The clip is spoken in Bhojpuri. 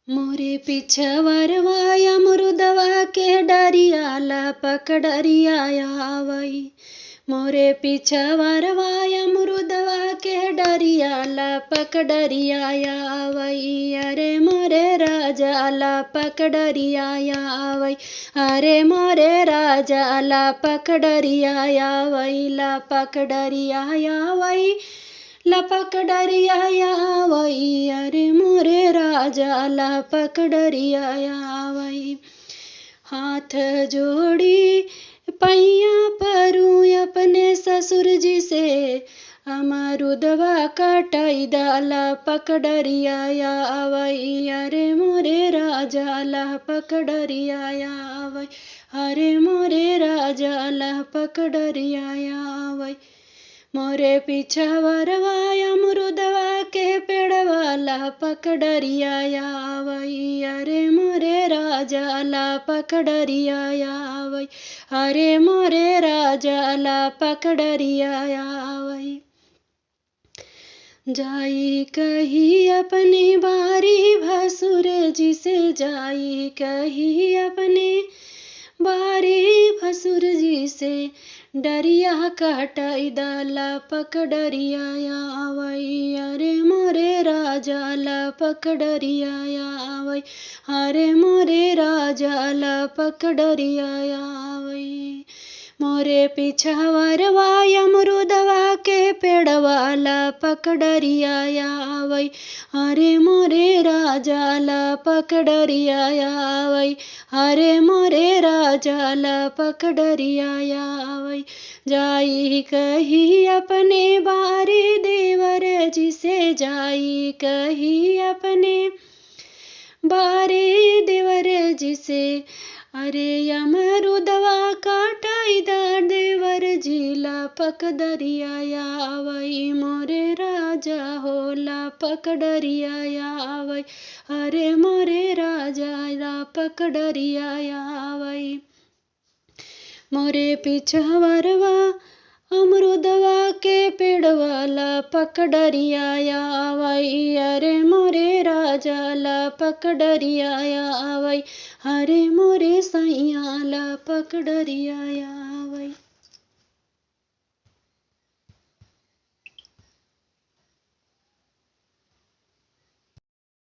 मोरे पिछवरवा अमरुदवा के डरियाला पकड़रिया आवई। मोरे पिछवरवा अमरुदवा के डरियाला पकड़रिया आवई। अरे मोरे राजाला पकड़रिया आवई। अरे मोरे राजाला पकड़रिया आवई। ला पकड़रिया आवई। लपक डरिया आवई। अरे मोरे राजा लपक डरिया आवई। हाथ जोड़ी पैया परूं अपने ससुर जी से, अमरुदवा कटाई दाला पकड़रिया आवई। अरे मोरे राजा लपक डरिया आवई। अरे मोरे राजा लपक डरिया आवई। मोरे पिछवरवा अमरुदवा के पेड़वाला पकड़रिया आवई। अरे मोरे राजा ला पकड़रिया आवई। अरे मोरे राजा ला पकड़रिया आवई। जाई कही अपनी बारी भसुर जी से, जाई कही अपने बारी भसुर जी से, डरिया कटाई दाला पकड़रिया आवई। अरे मोरे राजा ला पकड़रिया आवई। अरे मोरे राजा ला पकड़रिया आवई। मोरे पिछवरवा अमरुदवा के पेड़वाला पकड़रिया आवई। अरे मोरे राजा ला पकड़रिया आवई। अरे मोरे राजा ला पकड़रिया आवई। जाई कही अपने बारी देवर जी से, जाई कही अपने बारी देवर जी से, अरे अमरुदवा काटाई दा देवर जी ला पकड़रिया आवई। मोरे राजा हो ला पकड़रिया आवई। अरे मोरे राजा ला पकड़रिया आवई। मोरे पिछवरवा अमरुदवा के पेड़वाला पकड़रिया आवई। अरे मोरे राजा ला पकड़रिया आवई। अरे मोरे सैया ला पकड़रिया